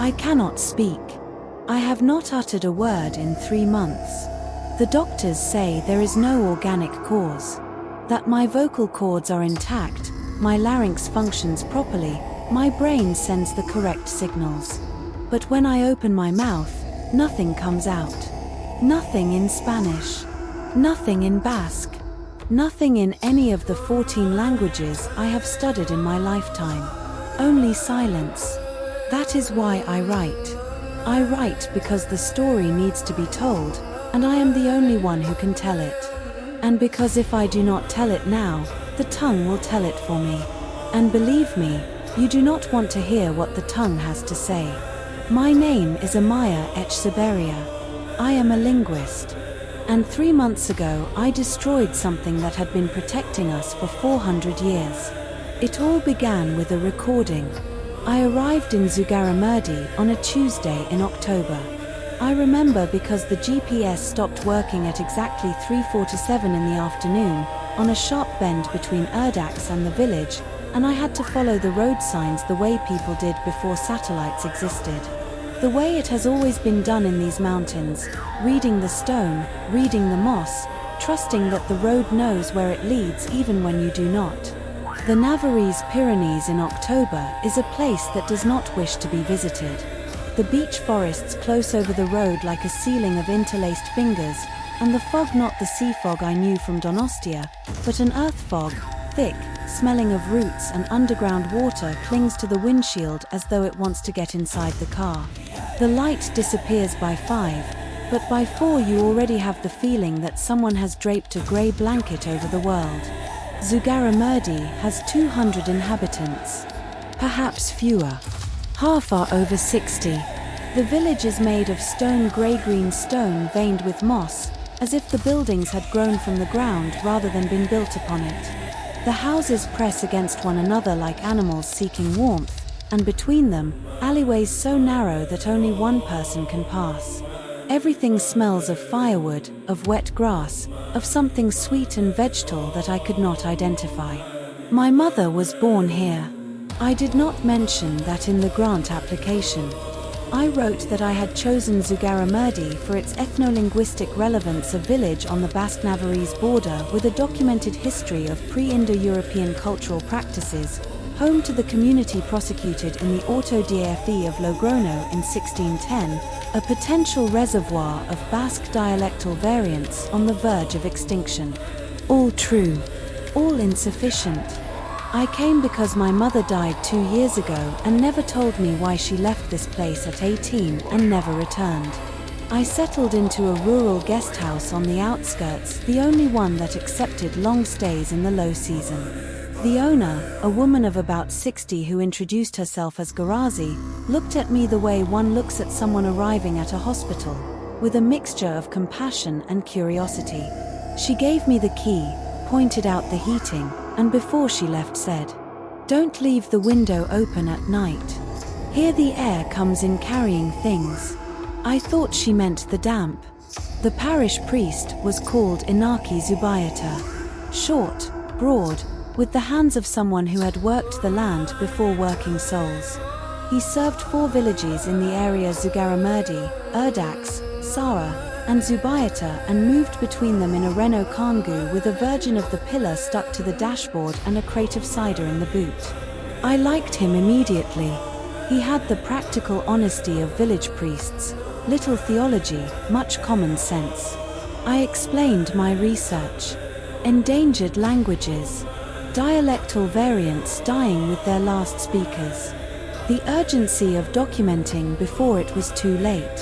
I cannot speak. I have not uttered a word in 3 months. The doctors say there is no organic cause. That my vocal cords are intact, my larynx functions properly, my brain sends the correct signals. But when I open my mouth, nothing comes out. Nothing in Spanish. Nothing in Basque. Nothing in any of the 14 languages I have studied in my lifetime. Only silence. That is why I write. I write because the story needs to be told, and I am the only one who can tell it. And because if I do not tell it now, the tongue will tell it for me. And believe me, you do not want to hear what the tongue has to say. My name is Amaia Etxeberria. I am a linguist. And 3 months ago I destroyed something that had been protecting us for 400 years. It all began with a recording. I arrived in Zugarramurdi on a Tuesday in October. I remember because the GPS stopped working at exactly 3:47 in the afternoon, on a sharp bend between Erdax and the village, and I had to follow the road signs the way people did before satellites existed. The way it has always been done in these mountains, reading the stone, reading the moss, trusting that the road knows where it leads even when you do not. The Navarrese Pyrenees in October is a place that does not wish to be visited. The beech forests close over the road like a ceiling of interlaced fingers, and the fog not the sea fog I knew from Donostia, but an earth fog, thick, smelling of roots and underground water clings to the windshield as though it wants to get inside the car. The light disappears by 5, but by 4 you already have the feeling that someone has draped a grey blanket over the world. Zugarramurdi has 200 inhabitants. Perhaps fewer. Half are over 60. The village is made of stone grey-green stone veined with moss, as if the buildings had grown from the ground rather than been built upon it. The houses press against one another like animals seeking warmth, and between them, alleyways so narrow that only one person can pass. Everything smells of firewood, of wet grass, of something sweet and vegetal that I could not identify. My mother was born here. I did not mention that in the grant application. I wrote that I had chosen Zugarramurdi for its ethno-linguistic relevance, a village on the Basque-Navarrese border with a documented history of pre-Indo-European cultural practices, home to the community prosecuted in the Auto-da-Fe of Logrono in 1610, a potential reservoir of Basque dialectal variants on the verge of extinction. All true, all insufficient. I came because my mother died 2 years ago and never told me why she left this place at 18 and never returned. I settled into a rural guest house on the outskirts, the only one that accepted long stays in the low season. The owner, a woman of about 60 who introduced herself as Garazi, looked at me the way one looks at someone arriving at a hospital, with a mixture of compassion and curiosity. She gave me the key, pointed out the heating, and before she left said, "Don't leave the window open at night. Here the air comes in carrying things." I thought she meant the damp. The parish priest was called Inaki Zubayata. Short, broad, with the hands of someone who had worked the land before working souls. He served 4 villages in the area: Zugarramurdi, Erdax, Sara, and Zubayata, and moved between them in a Renault Kangoo with a Virgin of the Pillar stuck to the dashboard and a crate of cider in the boot. I liked him immediately. He had the practical honesty of village priests, little theology, much common sense. I explained my research. Endangered languages. Dialectal variants dying with their last speakers. The urgency of documenting before it was too late.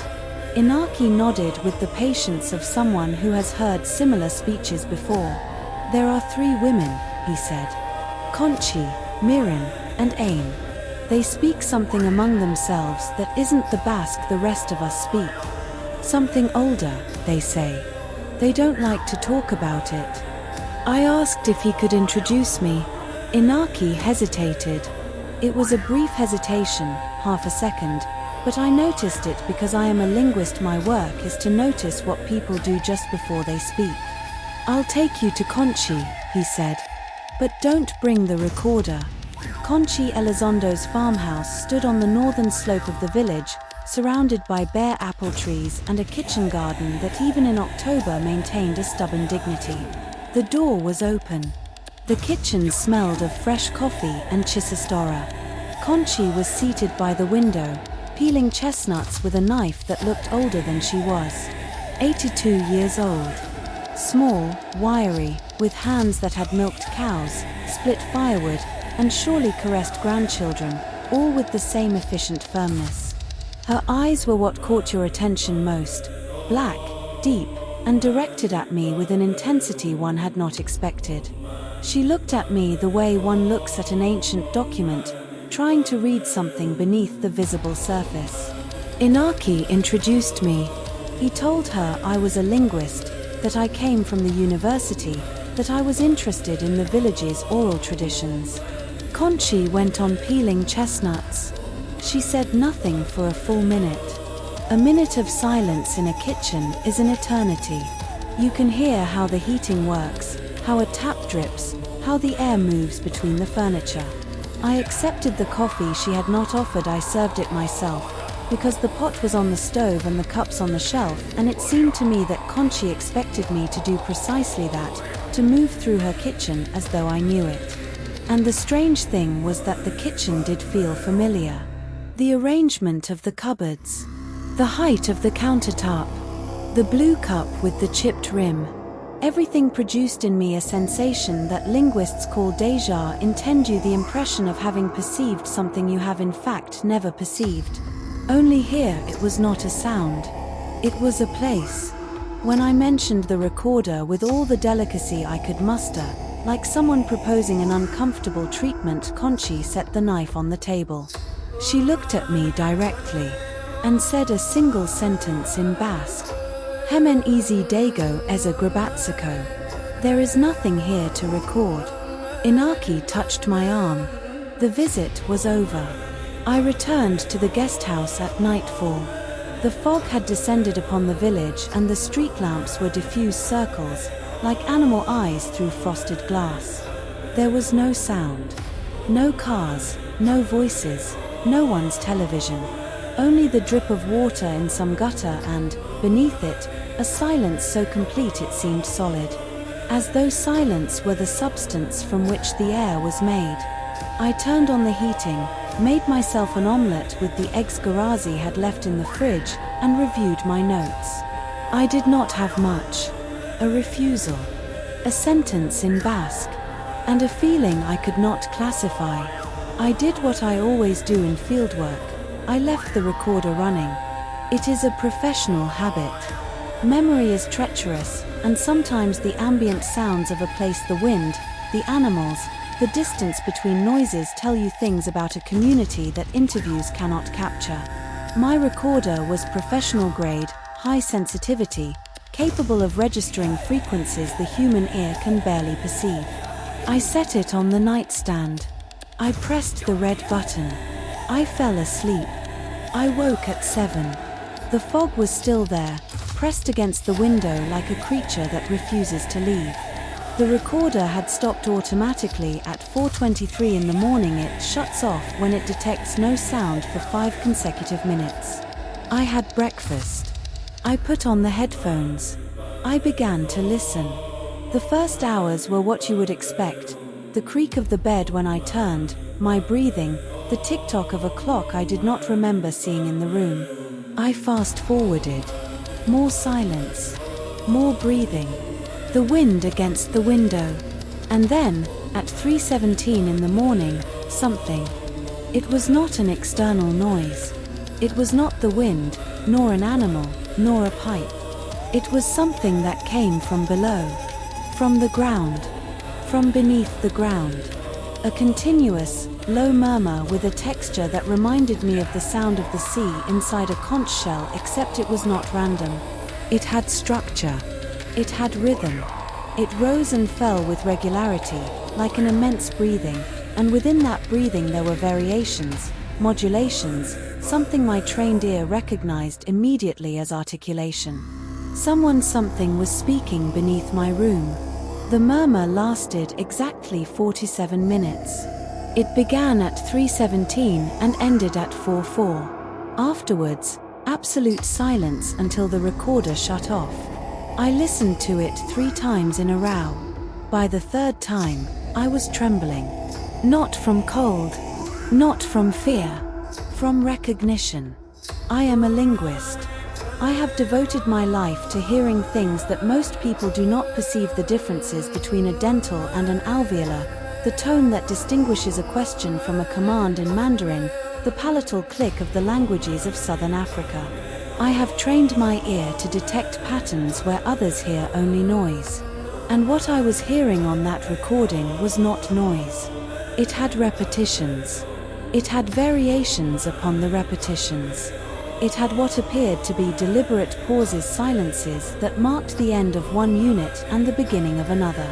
Inaki nodded with the patience of someone who has heard similar speeches before. "There are 3 women," he said. "Conchi, Mirin, and Ain. They speak something among themselves that isn't the Basque the rest of us speak. Something older, they say. They don't like to talk about it." I asked if he could introduce me. Inaki hesitated. It was a brief hesitation, half a second, but I noticed it because I am a linguist. My work is to notice what people do just before they speak. "I'll take you to Conchi," he said. "But don't bring the recorder. Conchi Elizondo's farmhouse stood on the northern slope of the village, surrounded by bare apple trees and a kitchen garden that even in October maintained a stubborn dignity. The door was open. The kitchen smelled of fresh coffee and chisistora. Conchi was seated by the window, peeling chestnuts with a knife that looked older than she was. 82 years old. Small, wiry, with hands that had milked cows, split firewood, and surely caressed grandchildren, all with the same efficient firmness. Her eyes were what caught your attention most, black, deep, and directed at me with an intensity one had not expected. She looked at me the way one looks at an ancient document, trying to read something beneath the visible surface. Inaki introduced me. He told her I was a linguist, that I came from the university, that I was interested in the village's oral traditions. Conchi went on peeling chestnuts. She said nothing for a full minute. A minute of silence in a kitchen is an eternity. You can hear how the heating works, how a tap drips, how the air moves between the furniture. I accepted the coffee she had not offered. I served it myself, because the pot was on the stove and the cups on the shelf, and it seemed to me that Conchi expected me to do precisely that, to move through her kitchen as though I knew it. And the strange thing was that the kitchen did feel familiar. The arrangement of the cupboards, the height of the countertop, the blue cup with the chipped rim. Everything produced in me a sensation that linguists call déjà, intend you the impression of having perceived something you have in fact never perceived. Only here it was not a sound. It was a place. When I mentioned the recorder with all the delicacy I could muster, like someone proposing an uncomfortable treatment, Conchi set the knife on the table. She looked at me directly and said a single sentence in Basque. Hemen easy dago eza grabatsiko. There is nothing here to record. Inaki touched my arm. The visit was over. I returned to the guest house at nightfall. The fog had descended upon the village and the street lamps were diffused circles, like animal eyes through frosted glass. There was no sound. No cars, no voices, no one's television. Only the drip of water in some gutter and, beneath it, a silence so complete it seemed solid. As though silence were the substance from which the air was made. I turned on the heating, made myself an omelette with the eggs Garazi had left in the fridge, and reviewed my notes. I did not have much. A refusal. A sentence in Basque. And a feeling I could not classify. I did what I always do in fieldwork. I left the recorder running. It is a professional habit. Memory is treacherous, and sometimes the ambient sounds of a place, the wind, the animals, the distance between noises tell you things about a community that interviews cannot capture. My recorder was professional grade, high sensitivity, capable of registering frequencies the human ear can barely perceive. I set it on the nightstand. I pressed the red button. I fell asleep. I woke at 7. The fog was still there, pressed against the window like a creature that refuses to leave. The recorder had stopped automatically at 4:23 in the morning. It shuts off when it detects no sound for 5 consecutive minutes. I had breakfast. I put on the headphones. I began to listen. The first hours were what you would expect. The creak of the bed when I turned, my breathing, the tick-tock of a clock I did not remember seeing in the room. I fast-forwarded. More silence. More breathing. The wind against the window. And then, at 3:17 in the morning, something. It was not an external noise. It was not the wind, nor an animal, nor a pipe. It was something that came from below. From the ground. From beneath the ground. A continuous, low murmur with a texture that reminded me of the sound of the sea inside a conch shell, except it was not random. It had structure. It had rhythm. It rose and fell with regularity, like an immense breathing, and within that breathing there were variations, modulations, something my trained ear recognized immediately as articulation. Something was speaking beneath my room. The murmur lasted exactly 47 minutes. It began at 3:17 and ended at 4:04. Afterwards, absolute silence until the recorder shut off. I listened to it 3 times in a row. By the 3rd time, I was trembling. Not from cold, not from fear, from recognition. I am a linguist. I have devoted my life to hearing things that most people do not perceive: the differences between a dental and an alveolar, the tone that distinguishes a question from a command in Mandarin, the palatal click of the languages of Southern Africa. I have trained my ear to detect patterns where others hear only noise. And what I was hearing on that recording was not noise. It had repetitions. It had variations upon the repetitions. It had what appeared to be deliberate pauses, silences that marked the end of one unit and the beginning of another.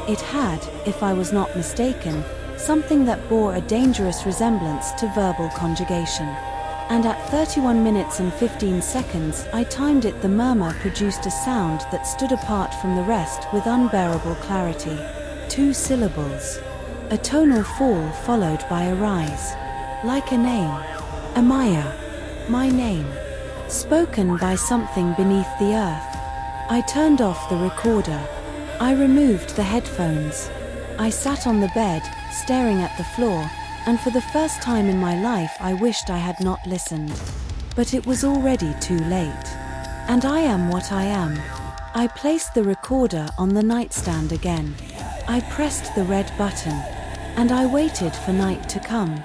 It had, if I was not mistaken, something that bore a dangerous resemblance to verbal conjugation. And at 31 minutes and 15 seconds I timed it. The murmur produced a sound that stood apart from the rest with unbearable clarity. 2 syllables. A tonal fall followed by a rise. Like a name. Amaia. My name. Spoken by something beneath the earth. I turned off the recorder. I removed the headphones. I sat on the bed, staring at the floor, and for the first time in my life I wished I had not listened. But it was already too late. And I am what I am. I placed the recorder on the nightstand again. I pressed the red button. And I waited for night to come.